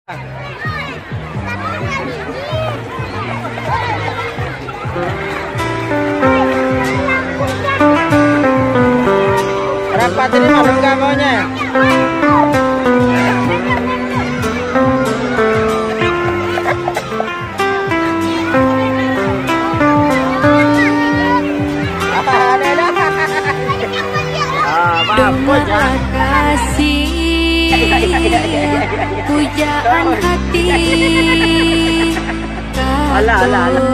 Rapat ini mah enggak maunya. Dengarlah kasih pujaan hati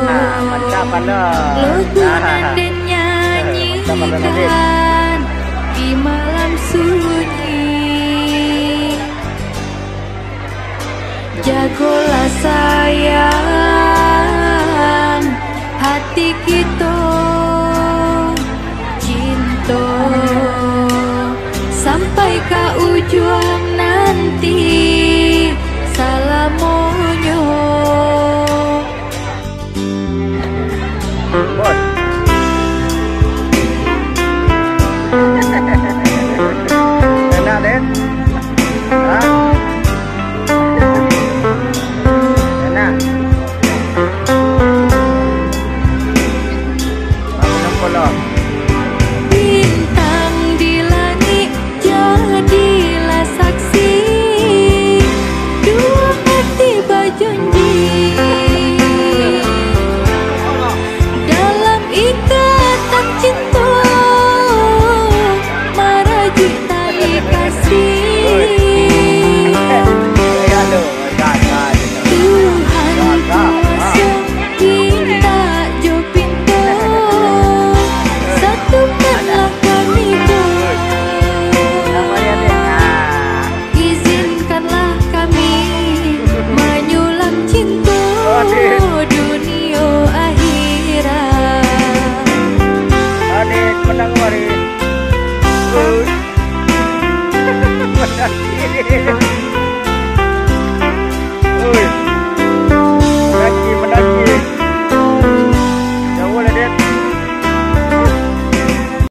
mantap lagu dan nyanyikan di malam sunyi. Jagolah sayang hati kita cinta sampai ke ujung nanti. Salamonyo Bos. Enak Den? Hah? Enak? bintang di langit jadilah saksi dua hati berjanji dalam ikatan cinta merajut tali kasih. Tuhan kuasa kita jo pinta satukanlah kami dua. Izinkanlah kami menyulam cinta dunia akhirat. Adik menang waris.